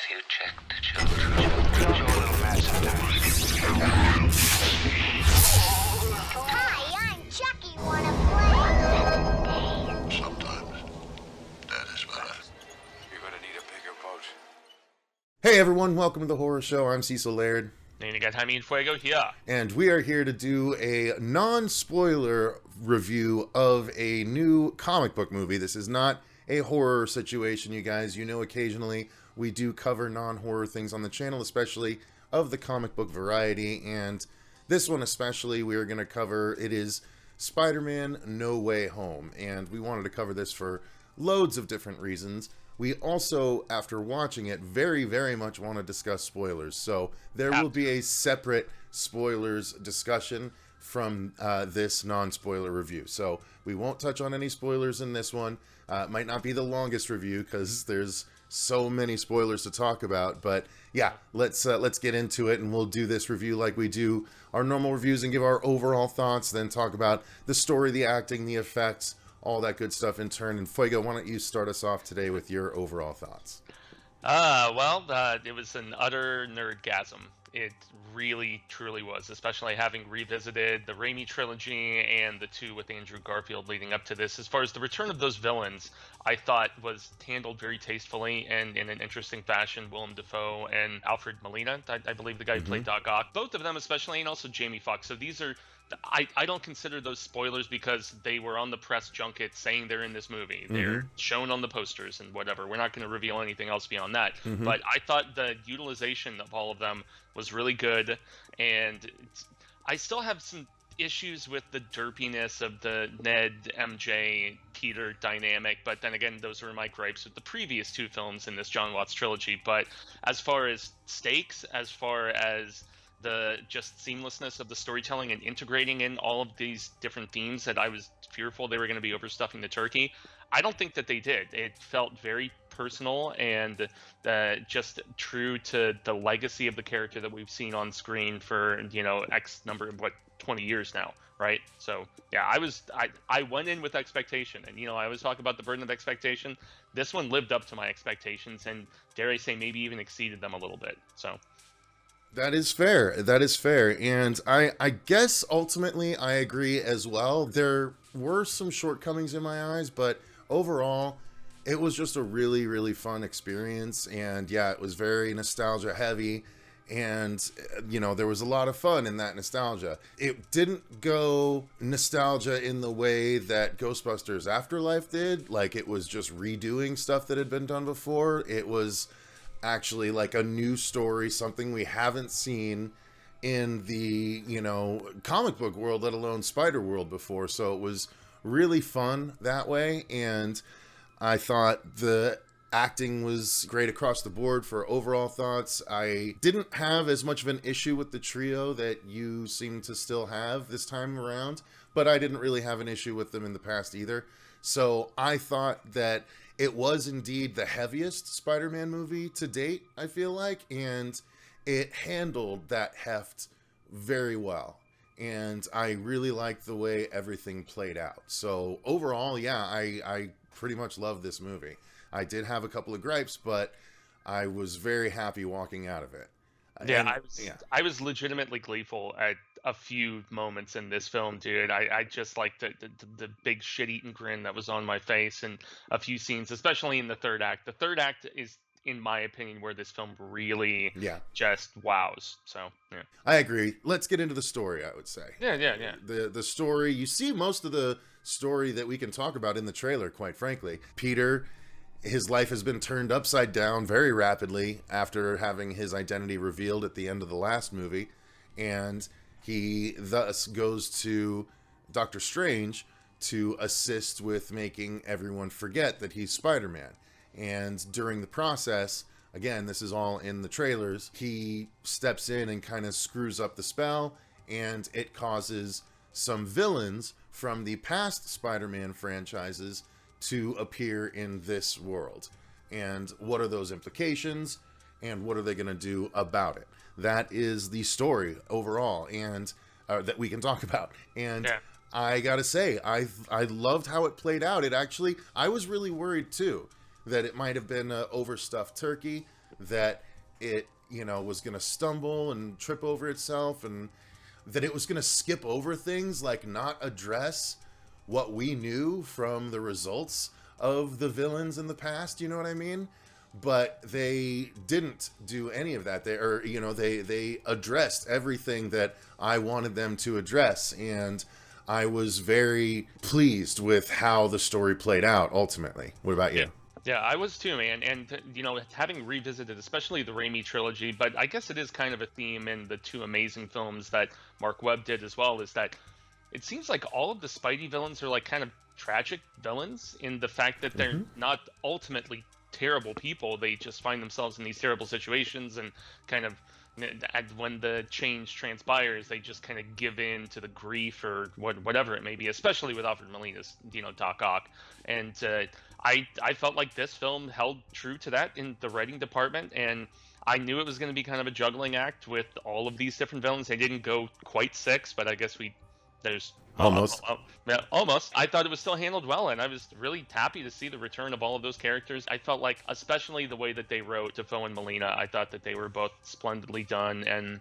you check the children? You're a little mad sometimes. Hi, I'm Chucky. Wanna play? Sometimes. That is what You're gonna need a bigger boat. Hey everyone, welcome to the Horror Show. I'm Cecil Laird. And you got Jaime and Fuego here. And we are here to do a non-spoiler review of a new comic book movie. This is not a horror situation, you guys. You know, occasionally we do cover non-horror things on the channel, especially of the comic book variety. And this one especially, we are going to cover, it is Spider-Man No Way Home. And we wanted to cover this for loads of different reasons. We also, after watching it, very, very much want to discuss spoilers. So there will be a separate spoilers discussion from this non-spoiler review. So we won't touch on any spoilers in this one. It might not be the longest review because there's so many spoilers to talk about. But yeah, let's get into it, and we'll do this review like we do our normal reviews and give our overall thoughts, then talk about the story, the acting, the effects, all that good stuff in turn. And Fuego, why don't you start us off today with your overall thoughts? It was an utter nerdgasm. It really, truly was, especially having revisited the Raimi trilogy and the two with Andrew Garfield leading up to this. As far as the return of those villains, I thought was handled very tastefully and in an interesting fashion. Willem Dafoe and Alfred Molina, I believe the guy who played Doc Ock, both of them especially, and also Jamie Foxx. So these are... I don't consider those spoilers because they were on the press junket saying they're in this movie. They're shown on the posters and whatever. We're not going to reveal anything else beyond that. But I thought the utilization of all of them was really good. And I still have some issues with the derpiness of the Ned, MJ, Peter dynamic. But then again, those were my gripes with the previous two films in this John Watts trilogy. But as far as stakes, as far as the just seamlessness of the storytelling and integrating in all of these different themes that I was fearful they were going to be overstuffing the turkey, I don't think that they did. It felt very personal and just true to the legacy of the character that we've seen on screen for, X number of 20 years now, right? So yeah, I went in with expectation, and I always talk about the burden of expectation. This one lived up to my expectations, and dare I say maybe even exceeded them a little bit. So That is fair. That is fair. And I guess ultimately I agree as well. There were some shortcomings in my eyes, but overall it was just a really, really fun experience. And yeah, it was very nostalgia heavy. And, there was a lot of fun in that nostalgia. It didn't go nostalgia in the way that Ghostbusters Afterlife did. Like, it was just redoing stuff that had been done before. It was actually like a new story, something we haven't seen in the comic book world, let alone Spider World before. So it was really fun that way, and I thought the acting was great across the board. For overall thoughts, I didn't have as much of an issue with the trio that you seem to still have this time around, but I didn't really have an issue with them in the past either. So I thought that it was indeed the heaviest Spider-Man movie to date, I feel like, and it handled that heft very well. And I really liked the way everything played out. So overall, yeah, I pretty much loved this movie. I did have a couple of gripes, but I was very happy walking out of it. I was legitimately gleeful at a few moments in this film, dude. I just liked the big shit-eating grin that was on my face, and a few scenes, especially in the third act. The third act is, in my opinion, where this film really just wows. So, yeah. I agree. Let's get into the story, I would say. Yeah. The story, you see most of the story that we can talk about in the trailer, quite frankly. Peter, his life has been turned upside down very rapidly after having his identity revealed at the end of the last movie, and he thus goes to Doctor Strange to assist with making everyone forget that he's Spider-Man. And during the process, again, this is all in the trailers, he steps in and kind of screws up the spell, and it causes some villains from the past Spider-Man franchises to appear in this world. And what are those implications, and what are they going to do about it? That is the story overall, and that we can talk about. And I gotta say, I loved how it played out. It actually, I was really worried too that it might have been an overstuffed turkey. that it, was going to stumble and trip over itself, and that it was going to skip over things, like not address what we knew from the results of the villains in the past, you know what I mean? But they didn't do any of that. They addressed everything that I wanted them to address, and I was very pleased with how the story played out ultimately. What about you? Yeah, I was too, man. And having revisited, especially the Raimi trilogy, but I guess it is kind of a theme in the two amazing films that Mark Webb did as well, is that it seems like all of the Spidey villains are like kind of tragic villains in the fact that they're not ultimately terrible people. They just find themselves in these terrible situations, and kind of when the change transpires, they just kind of give in to the grief or whatever it may be, especially with Alfred Molina's Doc Ock. And I felt like this film held true to that in the writing department, and I knew it was going to be kind of a juggling act with all of these different villains. They didn't go quite 6, but I guess there's almost. Yeah, almost. I thought it was still handled well, and I was really happy to see the return of all of those characters. I felt like, especially the way that they wrote Defoe and Molina, I thought that they were both splendidly done, and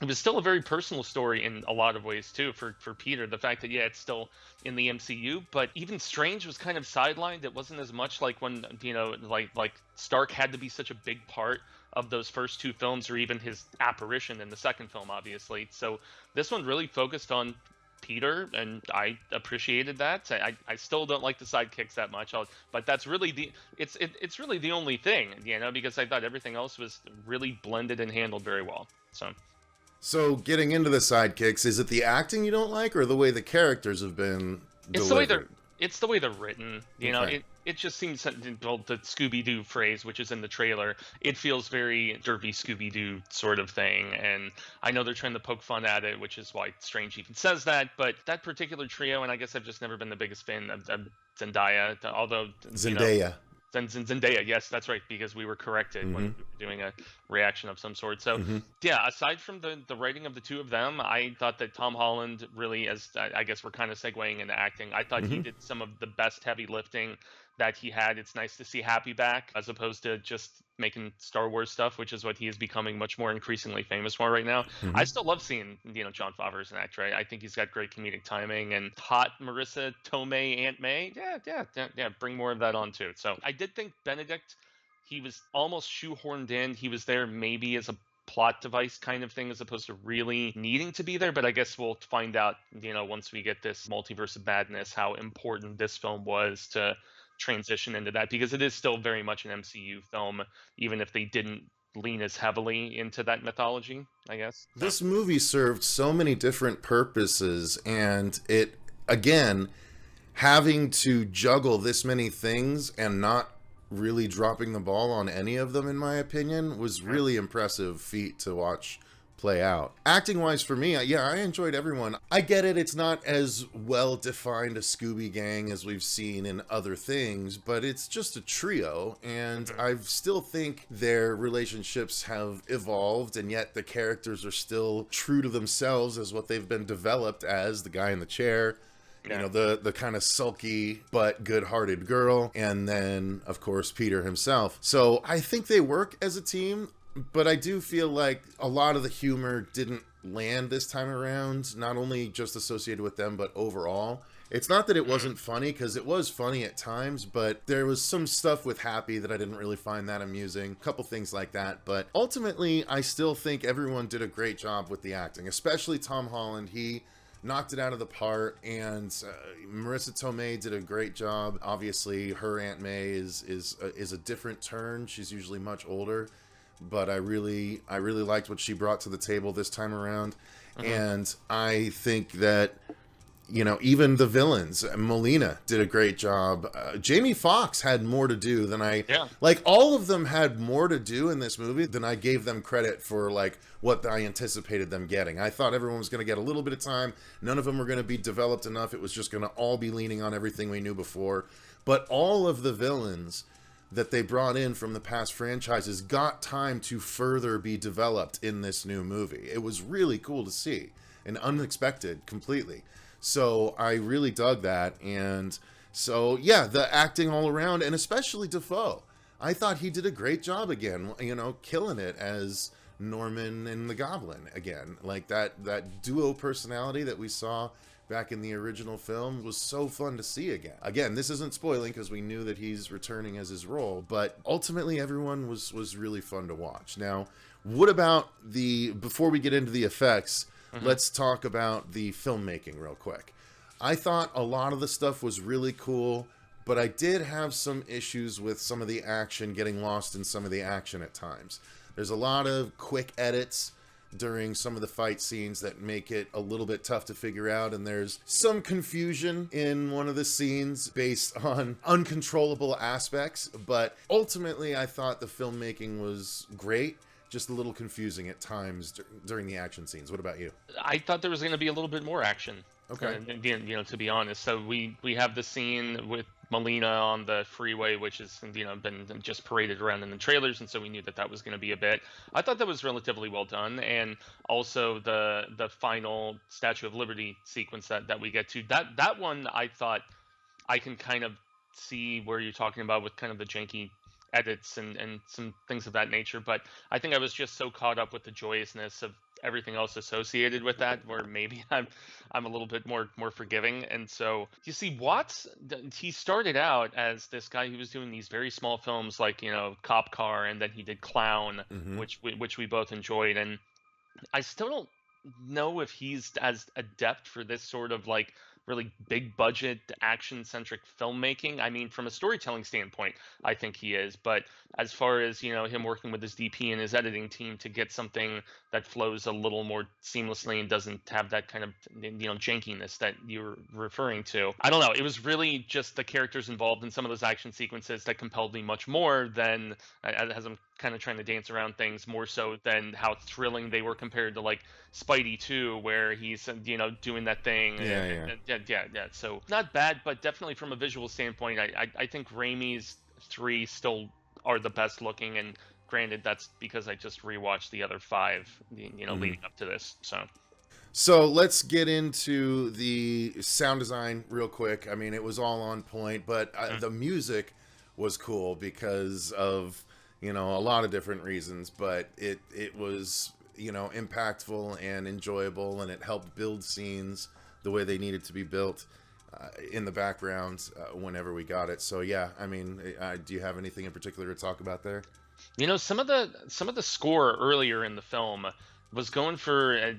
it was still a very personal story in a lot of ways too for Peter. The fact that it's still in the MCU, but even Strange was kind of sidelined. It wasn't as much like when like Stark had to be such a big part of those first 2 films, or even his apparition in the second film, obviously. So this one really focused on Peter, and I appreciated that. I still don't like the sidekicks that much, but that's really it's really the only thing, because I thought everything else was really blended and handled very well. So getting into the sidekicks, is it the acting you don't like, or the way the characters have been delivered? It's the way they're written. Okay. It just seems, well, the Scooby-Doo phrase, which is in the trailer, it feels very derpy Scooby-Doo sort of thing. And I know they're trying to poke fun at it, which is why Strange even says that. But that particular trio, and I guess I've just never been the biggest fan of Zendaya, although Zendaya. Zendaya, yes, that's right, because we were corrected when we were doing a reaction of some sort. So, yeah, aside from the writing of the two of them, I thought that Tom Holland really, as I guess we're kind of segueing into acting, I thought he did some of the best heavy lifting that he had. It's nice to see Happy back, as opposed to just making Star Wars stuff, which is what he is becoming much more increasingly famous for right now. I still love seeing Jon Favreau as an actor. I think he's got great comedic timing, and hot Marissa Tomei Aunt May, yeah, bring more of that on too. So I did think Benedict, he was almost shoehorned in. He was there maybe as a plot device kind of thing, as opposed to really needing to be there. But I guess we'll find out, once we get this multiverse of madness, how important this film was to transition into that, because it is still very much an MCU film, even if they didn't lean as heavily into that mythology, I guess. This movie served so many different purposes, and it, again, having to juggle this many things and not really dropping the ball on any of them, in my opinion, was really impressive feat to watch play out. Acting wise, for me, I enjoyed everyone. I get it, it's not as well defined a Scooby Gang as we've seen in other things, but it's just a trio, and I still think their relationships have evolved, and yet the characters are still true to themselves as what they've been developed as. The guy in the chair, the kind of sulky but good-hearted girl, and then, of course, Peter himself. So I think they work as a team, but I do feel like a lot of the humor didn't land this time around, not only just associated with them, but overall. It's not that it wasn't funny, because it was funny at times, but there was some stuff with Happy that I didn't really find that amusing. A couple things like that. But ultimately, I still think everyone did a great job with the acting, especially Tom Holland. He knocked it out of the park, and Marissa Tomei did a great job. Obviously, her Aunt May is a different turn. She's usually much older, but I really liked what she brought to the table this time around. And I think that, even the villains, Molina did a great job. Jamie Foxx had more to do than all of them had more to do in this movie than I gave them credit for, what I anticipated them getting. I thought everyone was going to get a little bit of time. None of them were going to be developed enough. It was just going to all be leaning on everything we knew before. But all of the villains that they brought in from the past franchises got time to further be developed in this new movie. It was really cool to see, and unexpected completely. So I really dug that. And so, yeah, the acting all around, and especially Defoe. I thought he did a great job again, you know, killing it as Norman and the Goblin again. Like that duo personality that we saw back in the original film was so fun to see again. Again, this isn't spoiling because we knew that he's returning as his role, but ultimately everyone was really fun to watch. Now, what about before we get into the effects, let's talk about the filmmaking real quick. I thought a lot of the stuff was really cool, but I did have some issues with some of the action, getting lost in some of the action at times. There's a lot of quick edits during some of the fight scenes that make it a little bit tough to figure out, and there's some confusion in one of the scenes based on uncontrollable aspects, but ultimately I thought the filmmaking was great, just a little confusing at times during the action scenes. What about you? I thought there was going to be a little bit more action. Okay. You know, to be honest. So we have the scene with Melina on the freeway, which has, you know, been just paraded around in the trailers, and so we knew that that was going to be a bit. I thought that was relatively well done, and also the final Statue of Liberty sequence that we get to, that one I thought I can kind of see where you're talking about with kind of the janky edits and some things of that nature, but I think I was just so caught up with the joyousness of everything else associated with that, where maybe I'm a little bit more forgiving. And so you see, Watts, he started out as this guy who was doing these very small films like, you know, Cop Car, and then he did Clown, which we both enjoyed, and I still don't know if he's as adept for this sort of like really big budget action centric filmmaking. I mean, from a storytelling standpoint, I think he is, but as far as, you know, him working with his DP and his editing team to get something that flows a little more seamlessly and doesn't have that kind of, you know, jankiness that you're referring to, I don't know, it was really just the characters involved in some of those action sequences that compelled me much more than, as I'm kind of trying to dance around things, more so than how thrilling they were compared to like Spidey 2, where he's, you know, doing that thing. Yeah. So not bad, but definitely from a visual standpoint, I think Raimi's 3 still are the best looking, and granted, that's because I just rewatched the other 5, you know, leading up to this. So let's get into the sound design real quick. I mean, it was all on point, but the music was cool because of, you know, a lot of different reasons, but it was, you know, impactful and enjoyable, and it helped build scenes the way they needed to be built in the background whenever we got it. So yeah, I mean, do you have anything in particular to talk about there? You know, some of the score earlier in the film was going for a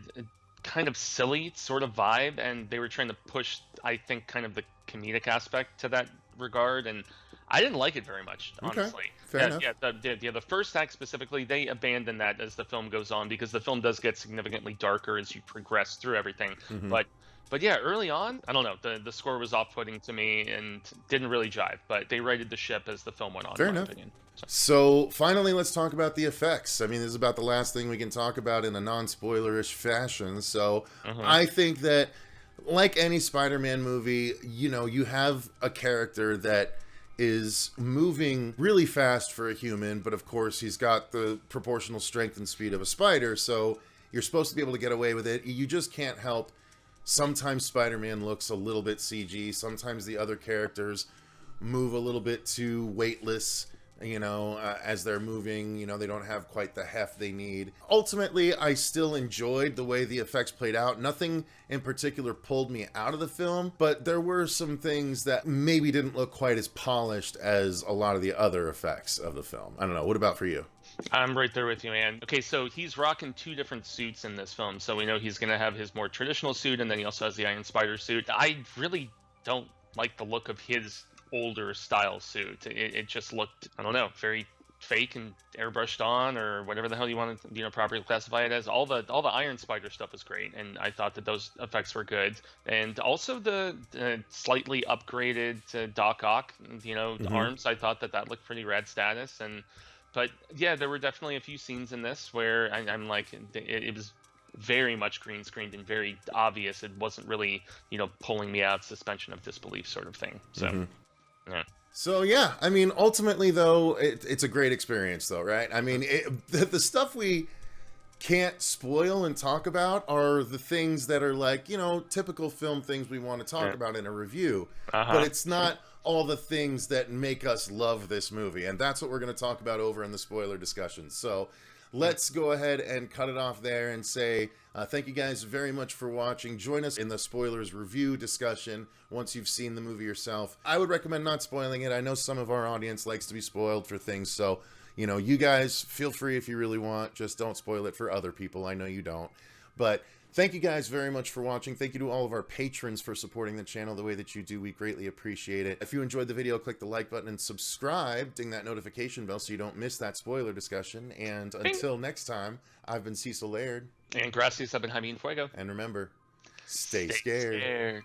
kind of silly sort of vibe, and they were trying to push, I think, kind of the comedic aspect to that regard, and I didn't like it very much, honestly. Okay, fair enough. The first act specifically, they abandon that as the film goes on, because the film does get significantly darker as you progress through everything. But yeah, early on, I don't know, the score was off-putting to me and didn't really jive, but they righted the ship as the film went on, fair in my enough. opinion. So finally, let's talk about the effects. I mean, this is about the last thing we can talk about in a non-spoilerish fashion. So I think that, like any Spider-Man movie, you know, you have a character that is moving really fast for a human, but of course he's got the proportional strength and speed of a spider, so you're supposed to be able to get away with it. You just can't help. Sometimes Spider-Man looks a little bit CG, sometimes the other characters move a little bit too weightless, you know, as they're moving, you know, they don't have quite the heft they need. Ultimately, I still enjoyed the way the effects played out. Nothing in particular pulled me out of the film, but there were some things that maybe didn't look quite as polished as a lot of the other effects of the film. I don't know. What about for you? I'm right there with you, man. Okay, so he's rocking 2 different suits in this film. So we know he's going to have his more traditional suit, and then he also has the Iron Spider suit. I really don't like the look of his older style suit. It just looked, I don't know, very fake and airbrushed on, or whatever the hell you want to, you know, properly classify it as. All the Iron Spider stuff was great, and I thought that those effects were good. And also the slightly upgraded Doc Ock, you know, arms. I thought that looked pretty rad status. But yeah, there were definitely a few scenes in this where I'm like, it was very much green screened and very obvious. It wasn't really, you know, pulling me out, suspension of disbelief sort of thing. So, yeah. So yeah, I mean, ultimately though, it's a great experience though, right? I mean, the stuff we can't spoil and talk about are the things that are like, you know, typical film things we want to talk about in a review. But it's not all the things that make us love this movie. And that's what we're going to talk about over in the spoiler discussion. So let's go ahead and cut it off there and say thank you guys very much for watching. Join us in the spoilers review discussion once you've seen the movie yourself. I would recommend not spoiling it. I know some of our audience likes to be spoiled for things, so you know, you guys feel free if you really want. Just don't spoil it for other people. I know you don't. But thank you guys very much for watching. Thank you to all of our patrons for supporting the channel the way that you do. We greatly appreciate it. If you enjoyed the video, click the like button and subscribe. Ding that notification bell so you don't miss that spoiler discussion. And until next time, I've been Cecil Laird. And gracias, I've been Jaime Fuego. And remember, stay scared.